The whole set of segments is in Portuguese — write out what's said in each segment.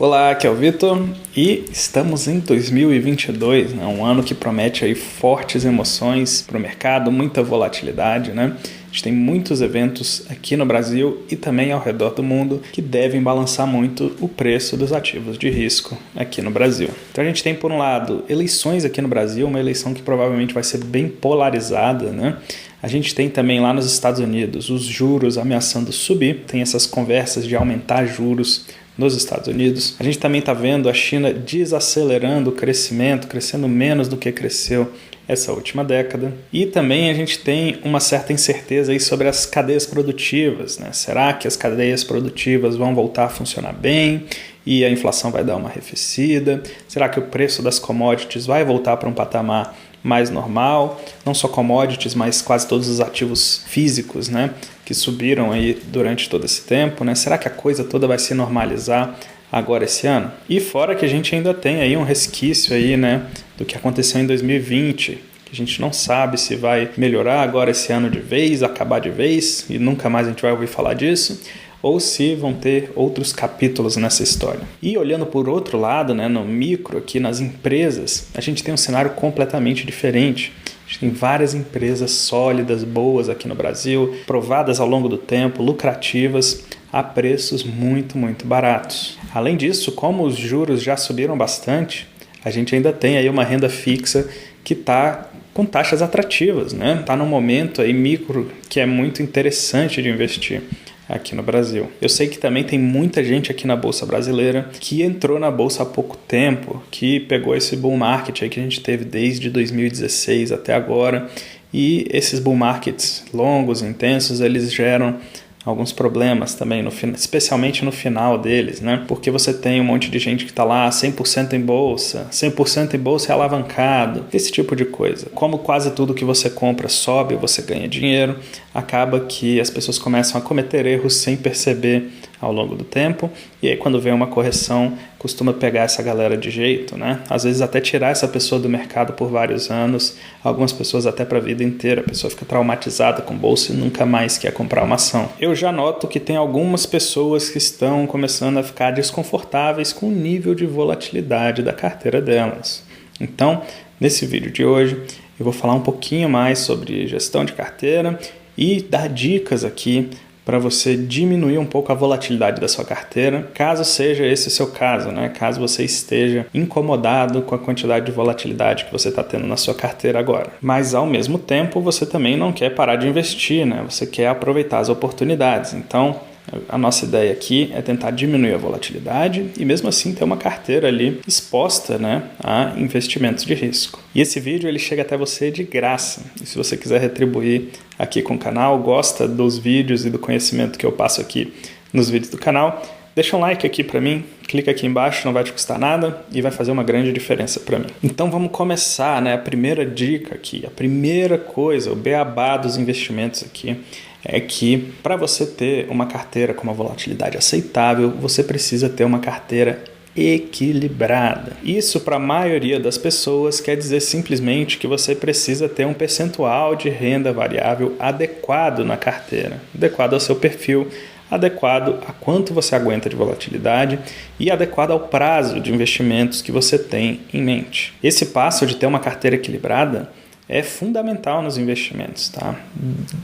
Olá, aqui é o Vitor e estamos em 2022, né? Um ano que promete aí fortes emoções para o mercado, muita volatilidade, né? A gente tem muitos eventos aqui no Brasil e também ao redor do mundo que devem balançar muito o preço dos ativos de risco aqui no Brasil. Então a gente tem, por um lado, eleições aqui no Brasil, uma eleição que provavelmente vai ser bem polarizada, né? A gente tem também lá nos Estados Unidos os juros ameaçando subir, tem essas conversas de aumentar juros nos Estados Unidos. A gente também está vendo a China desacelerando o crescimento, crescendo menos do que cresceu essa última década. E também a gente tem uma certa incerteza aí sobre as cadeias produtivas, né? Será que as cadeias produtivas vão voltar a funcionar bem e a inflação vai dar uma arrefecida? Será que o preço das commodities vai voltar para um patamar mais normal? Não só commodities, mas quase todos os ativos físicos, né, que subiram aí durante todo esse tempo, né? Será que a coisa toda vai se normalizar agora esse ano? E fora que a gente ainda tem aí um resquício aí, né, do que aconteceu em 2020, que a gente não sabe se vai melhorar agora esse ano de vez, acabar de vez, e nunca mais a gente vai ouvir falar disso, ou se vão ter outros capítulos nessa história. E olhando por outro lado, né, no micro, aqui nas empresas, a gente tem um cenário completamente diferente. A gente tem várias empresas sólidas, boas aqui no Brasil, provadas ao longo do tempo, lucrativas, a preços muito, muito baratos. Além disso, como os juros já subiram bastante, a gente ainda tem aí uma renda fixa que está com taxas atrativas, né? Está num momento aí micro que é muito interessante de investir aqui no Brasil. Eu sei que também tem muita gente aqui na Bolsa Brasileira que entrou na Bolsa há pouco tempo, que pegou esse bull market aí que a gente teve desde 2016 até agora, e esses bull markets longos, intensos, eles geram alguns problemas também, especialmente no final deles, né? Porque você tem um monte de gente que está lá 100% em bolsa, 100% em bolsa é alavancado, esse tipo de coisa. Como quase tudo que você compra sobe, você ganha dinheiro, acaba que as pessoas começam a cometer erros sem perceber ao longo do tempo, e aí quando vem uma correção, costuma pegar essa galera de jeito, né? Às vezes até tirar essa pessoa do mercado por vários anos, algumas pessoas até para a vida inteira, a pessoa fica traumatizada com bolsa e nunca mais quer comprar uma ação. Eu já noto que tem algumas pessoas que estão começando a ficar desconfortáveis com o nível de volatilidade da carteira delas. Então, nesse vídeo de hoje, eu vou falar um pouquinho mais sobre gestão de carteira e dar dicas aqui para você diminuir um pouco a volatilidade da sua carteira, caso seja esse o seu caso, né? Caso você esteja incomodado com a quantidade de volatilidade que você está tendo na sua carteira agora. Mas, ao mesmo tempo, você também não quer parar de investir, né? Você quer aproveitar as oportunidades. Então, a nossa ideia aqui é tentar diminuir a volatilidade e mesmo assim ter uma carteira ali exposta, né, a investimentos de risco. E esse vídeo ele chega até você de graça. E se você quiser retribuir aqui com o canal, gosta dos vídeos e do conhecimento que eu passo aqui nos vídeos do canal, deixa um like aqui para mim, clica aqui embaixo, não vai te custar nada e vai fazer uma grande diferença para mim. Então vamos começar, né? A primeira dica aqui, a primeira coisa, o beabá dos investimentos aqui, é que para você ter uma carteira com uma volatilidade aceitável, você precisa ter uma carteira equilibrada. Isso para a maioria das pessoas quer dizer simplesmente que você precisa ter um percentual de renda variável adequado na carteira, adequado ao seu perfil, adequado a quanto você aguenta de volatilidade e adequado ao prazo de investimentos que você tem em mente. Esse passo de ter uma carteira equilibrada é fundamental nos investimentos, tá?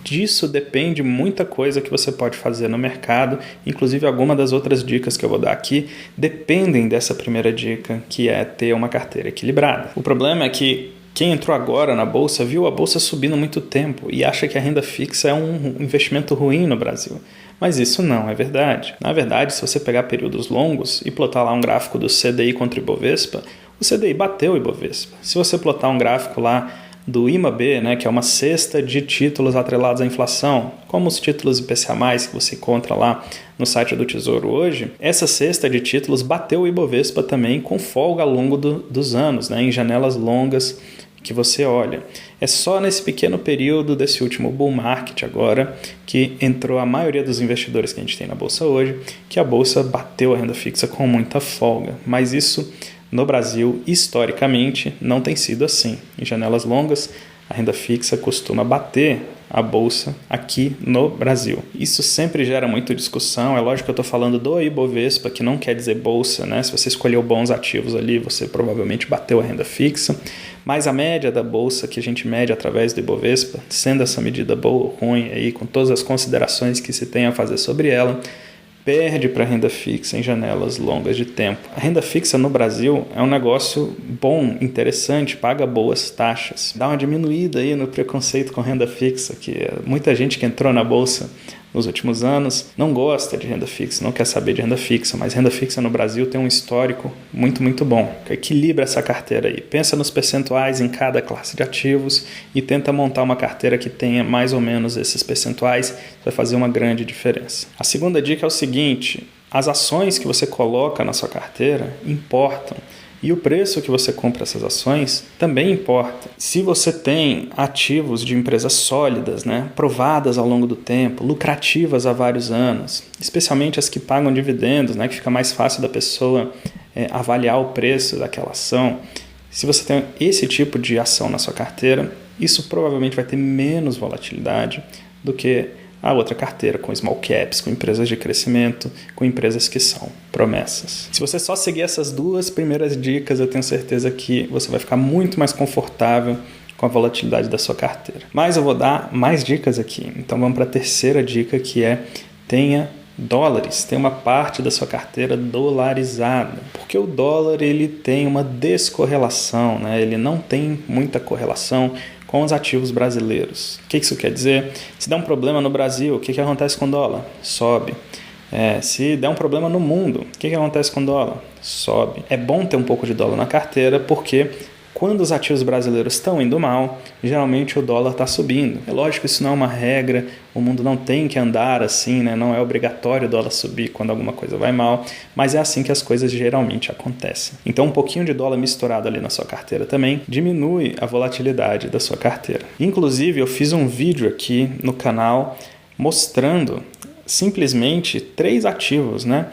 Disso depende muita coisa que você pode fazer no mercado, inclusive algumas das outras dicas que eu vou dar aqui dependem dessa primeira dica, que é ter uma carteira equilibrada. O problema é que quem entrou agora na bolsa viu a bolsa subindo muito tempo e acha que a renda fixa é um investimento ruim no Brasil. Mas isso não é verdade. Na verdade, se você pegar períodos longos e plotar lá um gráfico do CDI contra o Ibovespa, o CDI bateu o Ibovespa. Se você plotar um gráfico lá do IMAB, né, que é uma cesta de títulos atrelados à inflação, como os títulos IPCA+, que você encontra lá no site do Tesouro hoje, essa cesta de títulos bateu o Ibovespa também com folga ao longo dos anos, né, em janelas longas que você olha. É só nesse pequeno período desse último bull market agora que entrou a maioria dos investidores que a gente tem na Bolsa hoje, que a Bolsa bateu a renda fixa com muita folga. Mas isso no Brasil, historicamente, não tem sido assim. Em janelas longas, a renda fixa costuma bater a bolsa aqui no Brasil. Isso sempre gera muita discussão. É lógico que eu estou falando do Ibovespa, que não quer dizer bolsa, né? Se você escolheu bons ativos ali, você provavelmente bateu a renda fixa. Mas a média da bolsa que a gente mede através do Ibovespa, sendo essa medida boa ou ruim, aí, com todas as considerações que se tem a fazer sobre ela, perde para a renda fixa em janelas longas de tempo. A renda fixa no Brasil é um negócio bom, interessante, paga boas taxas. Dá uma diminuída aí no preconceito com renda fixa, que muita gente que entrou na bolsa nos últimos anos não gosta de renda fixa, não quer saber de renda fixa, mas renda fixa no Brasil tem um histórico muito, muito bom, que equilibra essa carteira aí. Pensa nos percentuais em cada classe de ativos e tenta montar uma carteira que tenha mais ou menos esses percentuais, vai fazer uma grande diferença. A segunda dica é o seguinte: as ações que você coloca na sua carteira importam. E o preço que você compra essas ações também importa. Se você tem ativos de empresas sólidas, né, provadas ao longo do tempo, lucrativas há vários anos, especialmente as que pagam dividendos, né, que fica mais fácil da pessoa avaliar o preço daquela ação. Se você tem esse tipo de ação na sua carteira, isso provavelmente vai ter menos volatilidade do que a outra carteira, com small caps, com empresas de crescimento, com empresas que são promessas. Se você só seguir essas duas primeiras dicas, eu tenho certeza que você vai ficar muito mais confortável com a volatilidade da sua carteira. Mas eu vou dar mais dicas aqui. Então vamos para a terceira dica, que é: tenha dólares, tem uma parte da sua carteira dolarizada, porque o dólar ele tem uma descorrelação, né? Ele não tem muita correlação com os ativos brasileiros. O que isso quer dizer? Se der um problema no Brasil, o que acontece com o dólar? Sobe. Se der um problema no mundo, o que acontece com o dólar? Sobe. É bom ter um pouco de dólar na carteira, porque quando os ativos brasileiros estão indo mal, geralmente o dólar está subindo. É lógico que isso não é uma regra, o mundo não tem que andar assim, né? Não é obrigatório o dólar subir quando alguma coisa vai mal, mas é assim que as coisas geralmente acontecem. Então um pouquinho de dólar misturado ali na sua carteira também diminui a volatilidade da sua carteira. Inclusive eu fiz um vídeo aqui no canal mostrando simplesmente 3 ativos, né?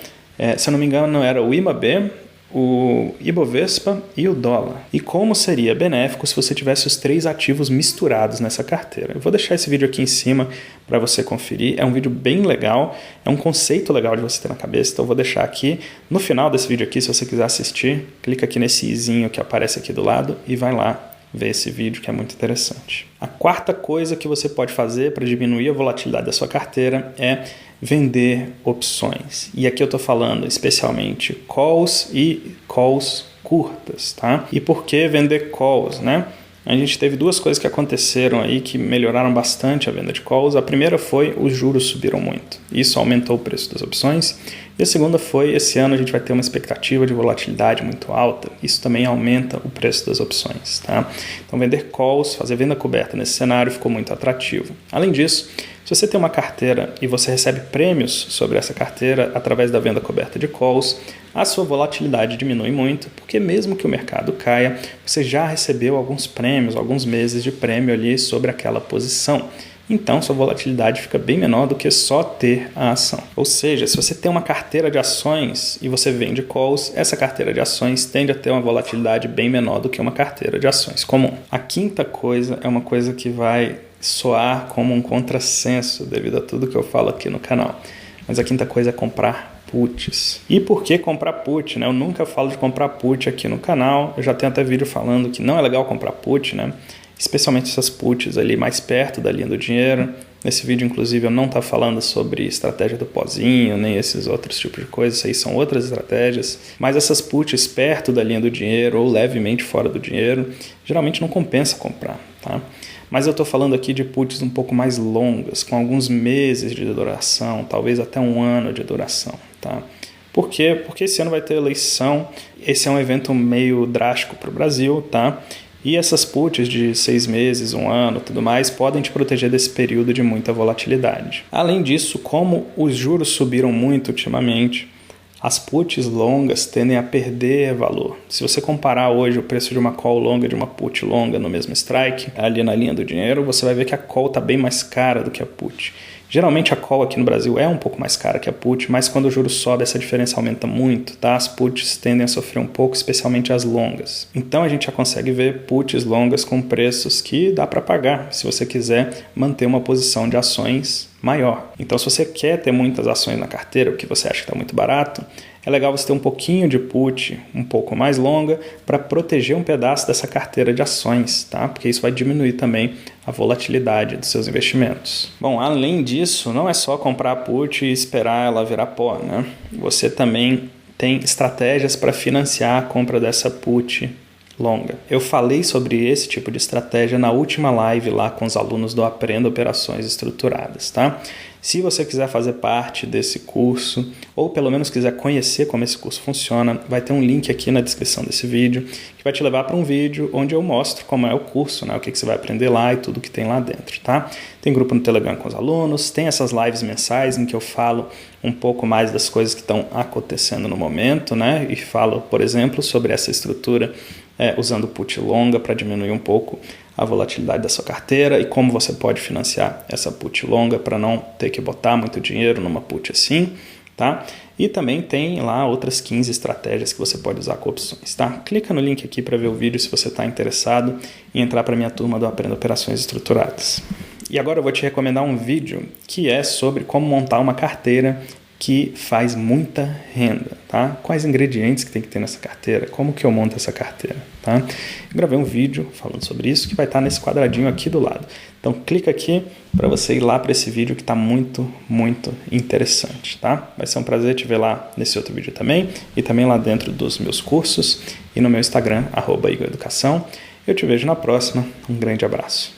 Se eu não me engano era o IMAB, o Ibovespa e o dólar. E como seria benéfico se você tivesse os 3 ativos misturados nessa carteira. Eu vou deixar esse vídeo aqui em cima para você conferir. É um vídeo bem legal, é um conceito legal de você ter na cabeça, então eu vou deixar aqui no final desse vídeo aqui, se você quiser assistir, clica aqui nesse izinho que aparece aqui do lado e vai lá ver esse vídeo, que é muito interessante. A quarta coisa que você pode fazer para diminuir a volatilidade da sua carteira é vender opções. E aqui eu estou falando especialmente calls e calls curtas, tá? E por que vender calls, né? A gente teve 2 coisas que aconteceram aí que melhoraram bastante a venda de calls. A primeira foi os juros subiram muito. Isso aumentou o preço das opções. E a segunda foi, esse ano a gente vai ter uma expectativa de volatilidade muito alta. Isso também aumenta o preço das opções, tá? Então vender calls, fazer venda coberta nesse cenário ficou muito atrativo. Além disso, se você tem uma carteira e você recebe prêmios sobre essa carteira através da venda coberta de calls, a sua volatilidade diminui muito, porque mesmo que o mercado caia, você já recebeu alguns prêmios, alguns meses de prêmio ali sobre aquela posição. Então, sua volatilidade fica bem menor do que só ter a ação. Ou seja, se você tem uma carteira de ações e você vende calls, essa carteira de ações tende a ter uma volatilidade bem menor do que uma carteira de ações comum. A quinta coisa é uma coisa que vai soar como um contrassenso devido a tudo que eu falo aqui no canal. Mas a quinta coisa é comprar puts. E por que comprar put, né? Eu nunca falo de comprar put aqui no canal. Eu já tenho até vídeo falando que não é legal comprar put, né? Especialmente essas puts ali mais perto da linha do dinheiro. Nesse vídeo, inclusive, eu não estou falando sobre estratégia do pozinho, nem esses outros tipos de coisas, isso aí são outras estratégias. Mas essas puts perto da linha do dinheiro ou levemente fora do dinheiro, geralmente não compensa comprar, tá? Mas eu estou falando aqui de puts um pouco mais longas, com alguns meses de duração, talvez até 1 ano de duração, tá? Por quê? Porque esse ano vai ter eleição, esse é um evento meio drástico para o Brasil, tá? E essas puts de 6 meses, 1 ano, tudo mais, podem te proteger desse período de muita volatilidade. Além disso, como os juros subiram muito ultimamente, as puts longas tendem a perder valor. Se você comparar hoje o preço de uma call longa e de uma put longa no mesmo strike, ali na linha do dinheiro, você vai ver que a call está bem mais cara do que a put. Geralmente a call aqui no Brasil é um pouco mais cara que a put, mas quando o juro sobe essa diferença aumenta muito, tá? As puts tendem a sofrer um pouco, especialmente as longas. Então a gente já consegue ver puts longas com preços que dá para pagar, se você quiser manter uma posição de ações maior. Então se você quer ter muitas ações na carteira, o que você acha que está muito barato, é legal você ter um pouquinho de put um pouco mais longa para proteger um pedaço dessa carteira de ações, tá? Porque isso vai diminuir também a volatilidade dos seus investimentos. Bom, além disso, não é só comprar a put e esperar ela virar pó, né? Você também tem estratégias para financiar a compra dessa put longa. Eu falei sobre esse tipo de estratégia na última live lá com os alunos do Aprenda Operações Estruturadas, tá? Se você quiser fazer parte desse curso, ou pelo menos quiser conhecer como esse curso funciona, vai ter um link aqui na descrição desse vídeo, que vai te levar para um vídeo onde eu mostro como é o curso, né? O que você vai aprender lá e tudo que tem lá dentro, tá? Tem grupo no Telegram com os alunos, tem essas lives mensais em que eu falo um pouco mais das coisas que estão acontecendo no momento, né? E falo, por exemplo, sobre essa estrutura usando put longa para diminuir um pouco a volatilidade da sua carteira e como você pode financiar essa put longa para não ter que botar muito dinheiro numa put assim, tá? E também tem lá outras 15 estratégias que você pode usar com opções, tá? Clica no link aqui para ver o vídeo se você está interessado em entrar para a minha turma do Aprenda Operações Estruturadas. E agora eu vou te recomendar um vídeo que é sobre como montar uma carteira que faz muita renda, tá? Quais ingredientes que tem que ter nessa carteira, como que eu monto essa carteira, tá? Eu gravei um vídeo falando sobre isso que vai estar nesse quadradinho aqui do lado. Então clica aqui para você ir lá para esse vídeo que está muito, muito interessante, tá? Vai ser um prazer te ver lá nesse outro vídeo também e também lá dentro dos meus cursos e no meu Instagram, @IgorEducação. Eu te vejo na próxima. Um grande abraço.